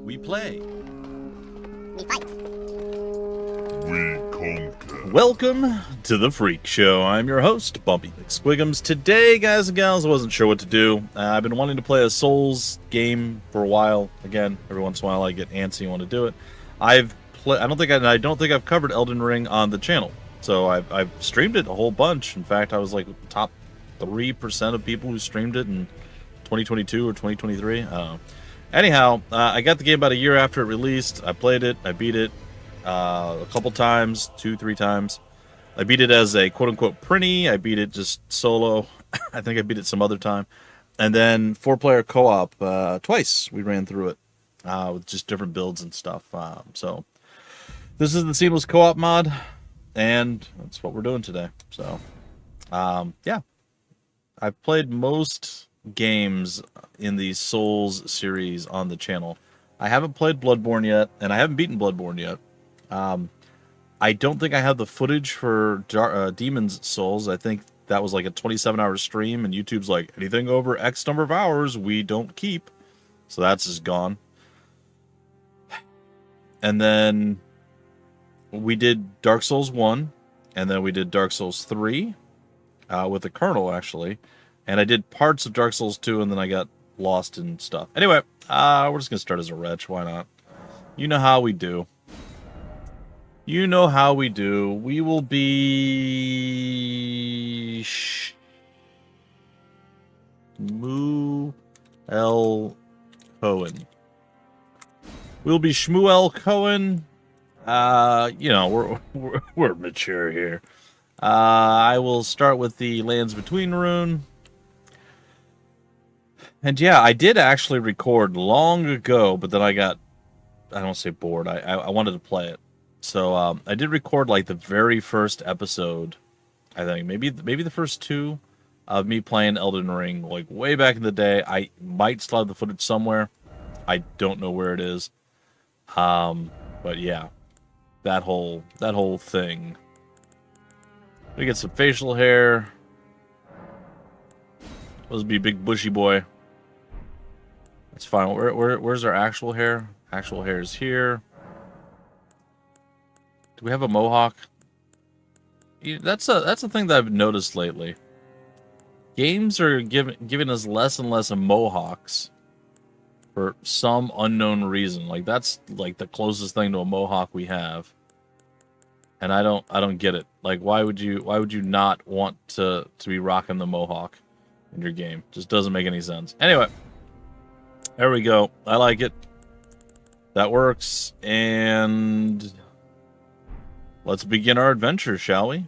We play. We fight. We conquer. Welcome to the Freak Show. I'm your host, Bumpy McSquigums. Today, guys and gals, I wasn't sure what to do. I've been wanting to play a Souls game for a while. Again, every once in a while I get antsy and want to do it. I don't think I've covered Elden Ring on the channel. So I've streamed it a whole bunch. In fact, I was like top 3% of people who streamed it in 2022 or 2023. Anyhow, I got the game about a year after it released. I played it. I beat it a couple times, 2-3 times. I beat it as a quote-unquote printy. I beat it just solo. I think I beat it some other time. And then 4-player co-op twice. We ran through it with just different builds and stuff. So this is the seamless co-op mod, and that's what we're doing today. So yeah, I've played most games in the Souls series on the channel. I haven't played Bloodborne yet, and I haven't beaten Bloodborne yet. I don't think I have the footage for Demon's Souls. I think that was like a 27-hour stream, and YouTube's like, anything over X number of hours, we don't keep. So that's just gone. And then we did Dark Souls 1, and then we did Dark Souls 3 with the Colonel, actually. And I did parts of Dark Souls 2, and then I got lost in stuff. Anyway, we're just going to start as a wretch. Why not? You know how we do. You know how we do. We will be... Shmuel Cohen. We'll be Shmuel Cohen. You know, we're mature here. I will start with the Lands Between rune. And yeah, I did actually record long ago, but then I don't want to say bored. I wanted to play it. So I did record like the very first episode, I think. Maybe the first two of me playing Elden Ring, like way back in the day. I might still have the footage somewhere. I don't know where it is. But yeah, that whole thing. We get some facial hair. Supposed to be a big bushy boy. That's fine. Where's our actual hair? Actual hair is here. Do we have a mohawk? That's a thing that I've noticed lately. Games are giving us less and less mohawks for some unknown reason. Like that's like the closest thing to a mohawk we have. And I don't get it. Like why would you not want to be rocking the mohawk in your game? Just doesn't make any sense. Anyway, there we go. I like it. That works. And let's begin our adventure, shall we?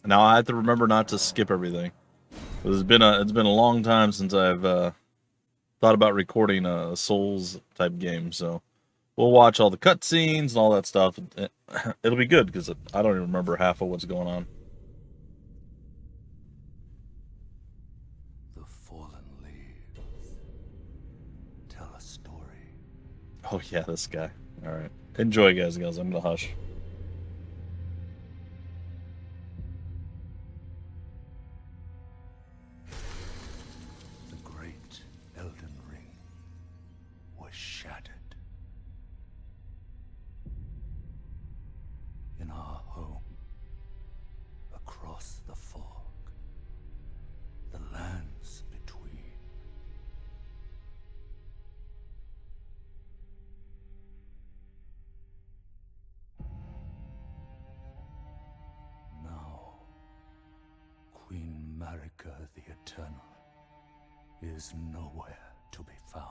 Now I have to remember not to skip everything. It's been a long time since I've thought about recording a Souls type game, so we'll watch all the cutscenes and all that stuff. It'll be good because I don't even remember half of what's going on. The fallen leaves tell a story. Oh yeah, this guy. All right, enjoy, guys and girls. I'm gonna hush. The great Elden Ring was shattered. In our home, across the fog, the lands between. Now, Queen Marika the Eternal is nowhere to be found.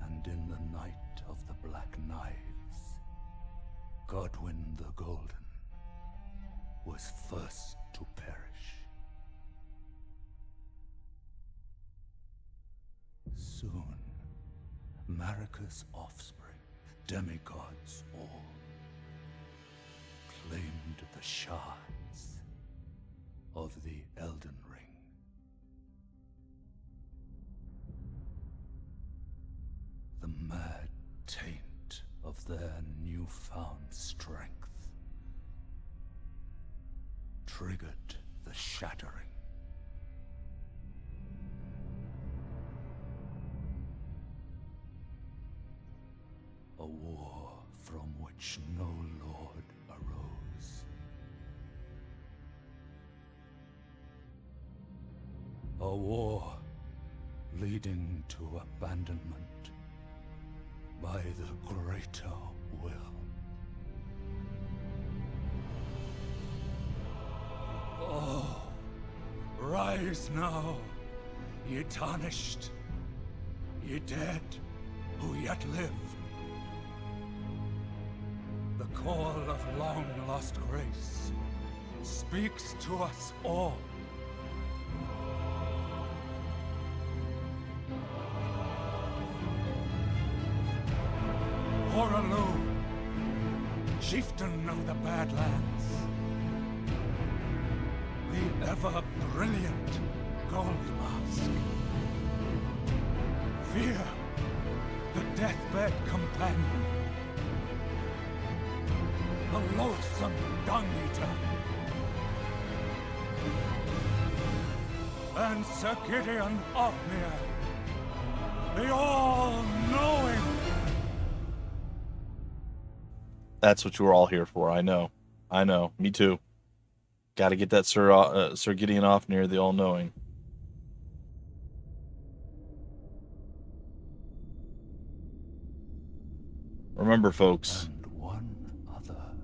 And in the night of the Black Knives, Godwyn the Golden was first to perish. Soon, Marika's offspring, demigods all, claimed the shards of the Elden Ring. The mad taint of their newfound strength triggered the shattering. which no lord arose. A war leading to abandonment by the greater will. Oh, rise now, ye tarnished, ye dead who yet live. The call of long-lost grace speaks to us all. Horalu, chieftain of the Badlands, the ever-brilliant Gold Mask. Fear, the deathbed companion, the loathsome Dung-Eater, and Sir Gideon Ofnir, the all-knowing. That's what you were all here for. I know. Me too. Got to get that Sir Gideon Ofnir, the all-knowing. Remember, folks. And one other,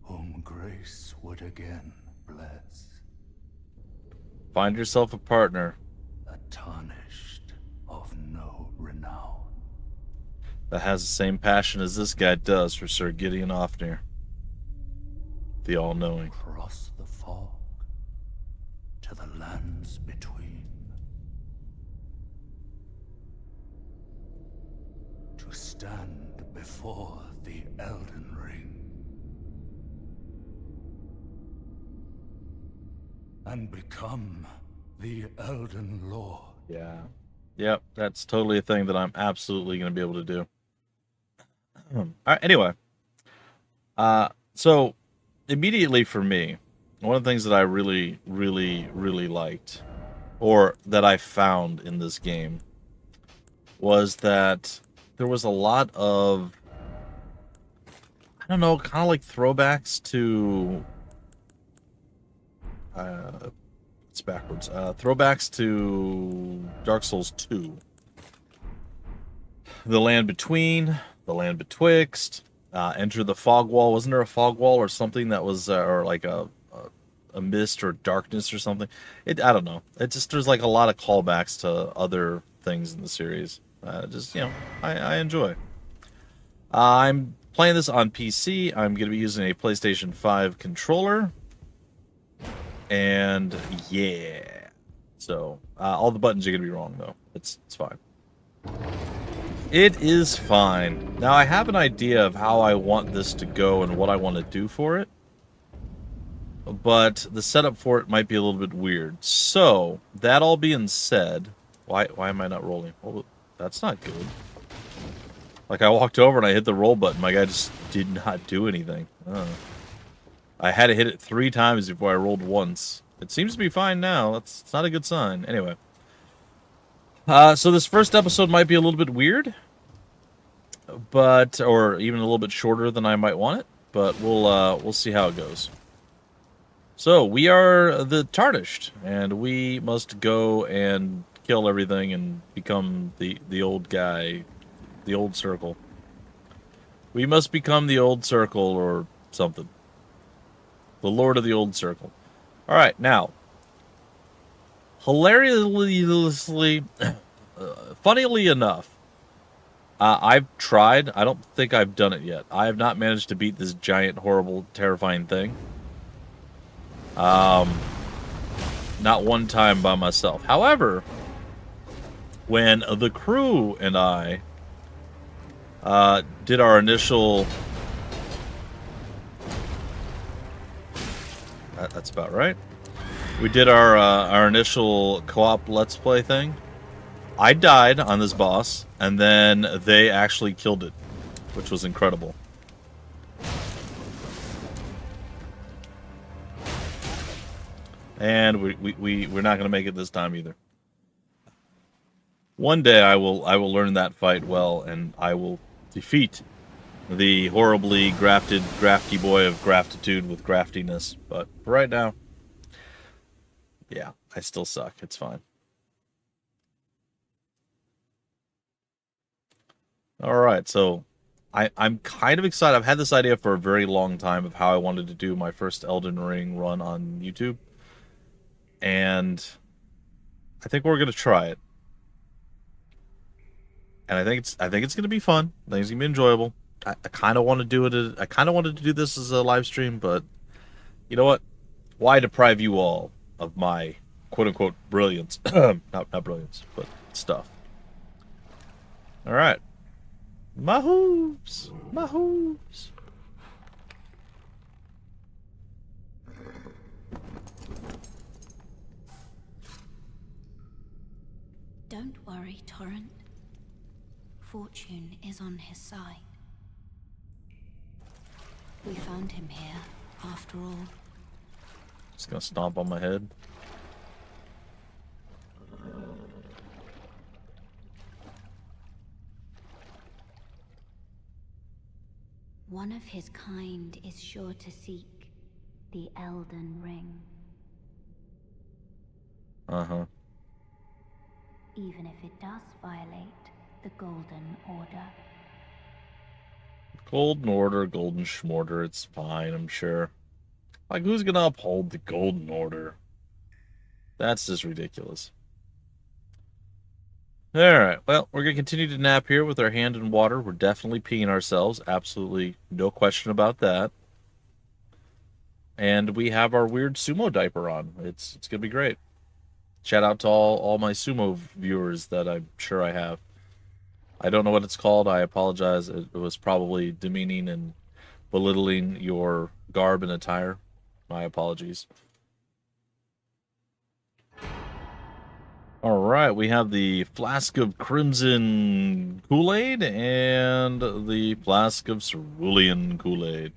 whom grace would again bless. Find yourself a partner. A tarnished of no renown. That has the same passion as this guy does for Sir Gideon Ofnir, the all-knowing. Cross the fog to the lands between. To stand before the Elden Ring. And become the Elden Lord. Yeah. Yep, that's totally a thing that I'm absolutely going to be able to do. All right, anyway. So, immediately for me, one of the things that I really, really, really liked, or that I found in this game, was that there was a lot of, I don't know, kind of like throwbacks to, it's backwards, throwbacks to Dark Souls 2. The Land Between, the Land Betwixt, Enter the Fog Wall. Wasn't there a fog wall or something that was, or like a mist or darkness or something? I don't know. It just, there's like a lot of callbacks to other things in the series. Just, you know, I enjoy. I'm playing this on PC. I'm going to be using a PlayStation 5 controller. And yeah. So, all the buttons are going to be wrong, though. It's fine. It is fine. Now, I have an idea of how I want this to go and what I want to do for it. But the setup for it might be a little bit weird. So, that all being said... Why am I not rolling? Well, that's not good. Like, I walked over and I hit the roll button. My guy just did not do anything. I had to hit it 3 times before I rolled once. It seems to be fine now. It's not a good sign. Anyway. So this first episode might be a little bit weird. Or even a little bit shorter than I might want it. But we'll see how it goes. So, we are the Tarnished. And we must go and kill everything and become the old guy. The old circle. We must become the old circle or something. The Lord of the Old Circle. Alright, now. Hilariously, funnily enough, I've tried. I don't think I've done it yet. I have not managed to beat this giant, horrible, terrifying thing. Not one time by myself. However, when the crew and I did our initial... That's about right. We did our initial co-op Let's Play thing. I died on this boss, and then they actually killed it, which was incredible. And we're not going to make it this time either. One day I will learn that fight well, and I will defeat the horribly grafty boy of graftitude with graftiness. But for right now, yeah, I still suck. It's fine. Alright, so I'm kind of excited. I've had this idea for a very long time of how I wanted to do my first Elden Ring run on YouTube. And I think we're going to try it. And I think it's going to be fun. I think it's going to be enjoyable. I kind of want to do it. I kind of wanted to do this as a live stream, but you know what? Why deprive you all of my quote-unquote brilliance? not brilliance, but stuff. Alright. My hooves! My hooves! Don't worry, Torrent. Fortune is on his side. We found him here, after all. Just gonna stomp on my head. One of his kind is sure to seek the Elden Ring. Uh-huh. Even if it does violate the Golden Order. Golden Order, Golden Schmorder, it's fine, I'm sure. Like, who's gonna uphold the Golden Order? That's just ridiculous. Alright, well, we're gonna continue to nap here with our hand in water. We're definitely peeing ourselves. Absolutely no question about that. And we have our weird sumo diaper on. It's gonna be great. Shout out to all my sumo viewers that I'm sure I have. I don't know what it's called. I apologize. It was probably demeaning and belittling your garb and attire. My apologies. Alright, we have the flask of Crimson Kool-Aid and the flask of Cerulean Kool-Aid.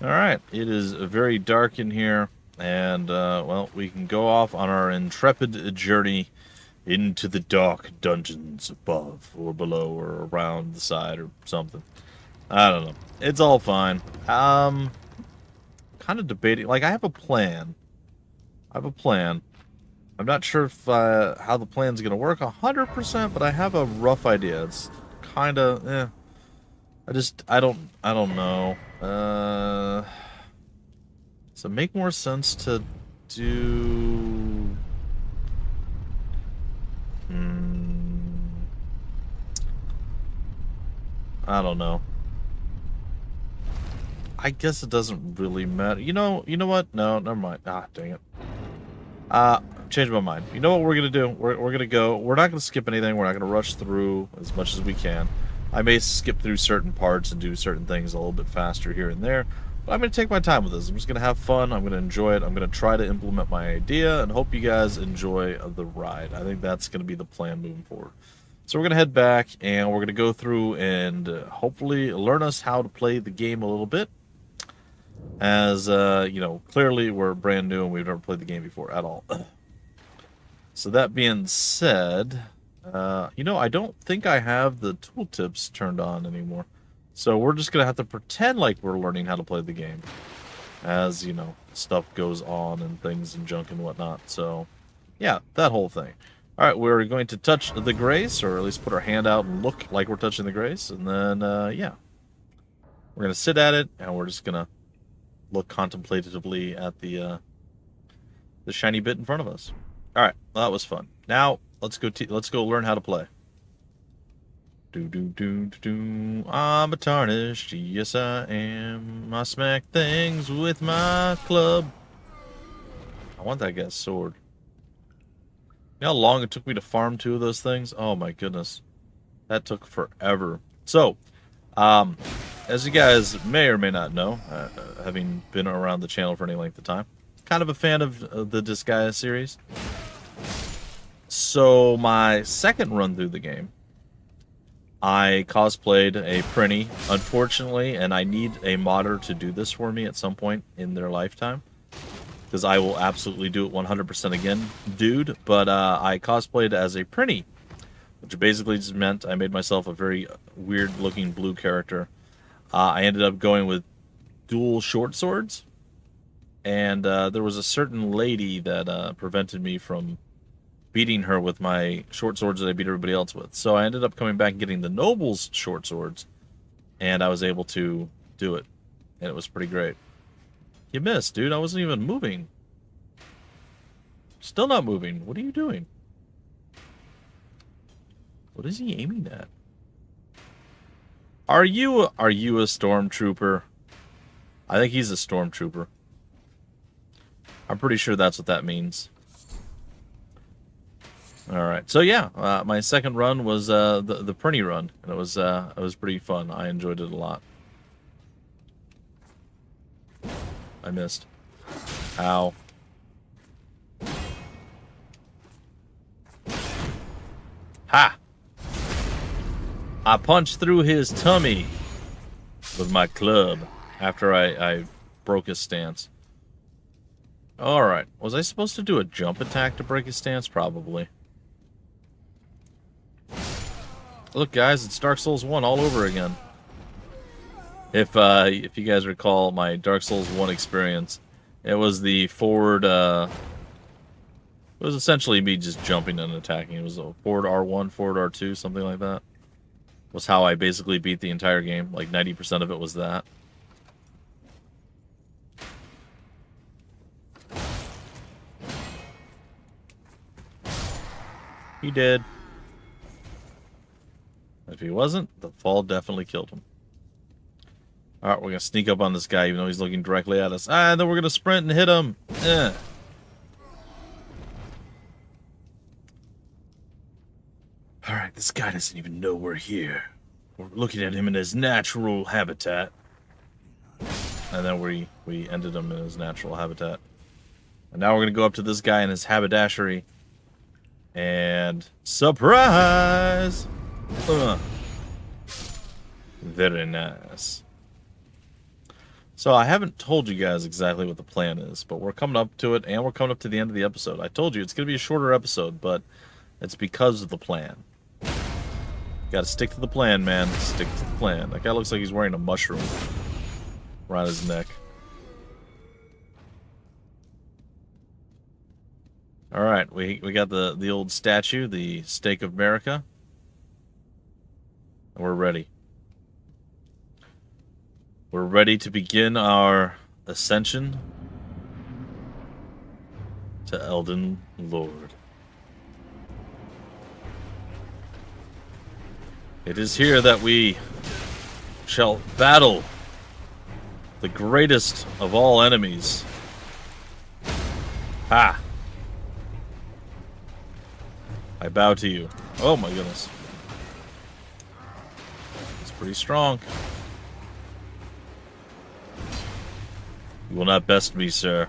Alright, it is very dark in here, and, well, we can go off on our intrepid journey into the dark dungeons above or below or around the side or something. I don't know. It's all fine. Kind of debating. Like, I have a plan. I'm not sure if how the plan's going to work 100%, but I have a rough idea. It's kind of, I don't know. Does it make more sense to do... I don't know. I guess it doesn't really matter. You know what? No, never mind. Ah, dang it. Change my mind. You know what we're gonna do? We're gonna go. We're not gonna skip anything. We're not gonna rush through as much as we can. I may skip through certain parts and do certain things a little bit faster here and there. But I'm gonna take my time with this. I'm just gonna have fun. I'm gonna enjoy it. I'm gonna try to implement my idea and hope you guys enjoy the ride. I think that's gonna be the plan moving forward. So we're gonna head back and we're gonna go through and hopefully learn us how to play the game a little bit. As you know, clearly we're brand new and we've never played the game before at all. So that being said, you know, I don't think I have the tooltips turned on anymore. So we're just going to have to pretend like we're learning how to play the game. As, you know, stuff goes on and things and junk and whatnot. So, yeah, that whole thing. Alright, we're going to touch the grace, or at least put our hand out and look like we're touching the grace. And then, yeah. We're going to sit at it, and we're just going to look contemplatively at the shiny bit in front of us. All right, well, that was fun. Now let's go learn how to play. I'm a tarnished, yes I am. I smack things with my club. I want that guy's sword. You know how long it took me to farm 2 of those things? Oh my goodness, that took forever. So, as you guys may or may not know, having been around the channel for any length of time, kind of a fan of the Disgaea series. So my second run through the game, I cosplayed a Prinny, unfortunately, and I need a modder to do this for me at some point in their lifetime. Because I will absolutely do it 100% again, dude. But I cosplayed as a Prinny, which basically just meant I made myself a very weird-looking blue character. I ended up going with dual short swords. And there was a certain lady that prevented me from beating her with my short swords that I beat everybody else with. So I ended up coming back and getting the nobles' short swords. And I was able to do it. And it was pretty great. You missed, dude. I wasn't even moving. Still not moving. What are you doing? What is he aiming at? Are you a stormtrooper? I think he's a stormtrooper. I'm pretty sure that's what that means. All right. So yeah, my second run was the Prinny run, and it was pretty fun. I enjoyed it a lot. I missed. Ow. Ha! I punched through his tummy with my club after I broke his stance. Alright. Was I supposed to do a jump attack to break his stance? Probably. Look, guys, it's Dark Souls 1 all over again. If you guys recall my Dark Souls 1 experience, it was the forward, it was essentially me just jumping and attacking. It was a forward R1, forward R2, something like that. Was how I basically beat the entire game. Like 90% of it was that. He did. If he wasn't, the fall definitely killed him. Alright, we're going to sneak up on this guy even though he's looking directly at us. Ah, and then we're going to sprint and hit him. Alright, this guy doesn't even know we're here. We're looking at him in his natural habitat. And then we ended him in his natural habitat. And now we're going to go up to this guy in his haberdashery. And surprise! Very nice. So I haven't told you guys exactly what the plan is, but we're coming up to it, and we're coming up to the end of the episode. I told you it's going to be a shorter episode, but it's because of the plan. Got to stick to the plan, man. Stick to the plan. That guy looks like he's wearing a mushroom around his neck. All right, we got the old statue, the Stake of America. And we're ready. We're ready to begin our ascension to Elden Lord. It is here that we shall battle the greatest of all enemies. Ha! I bow to you. Oh my goodness. It's pretty strong. You will not best me, sir.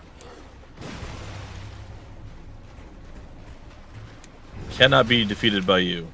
Cannot be defeated by you.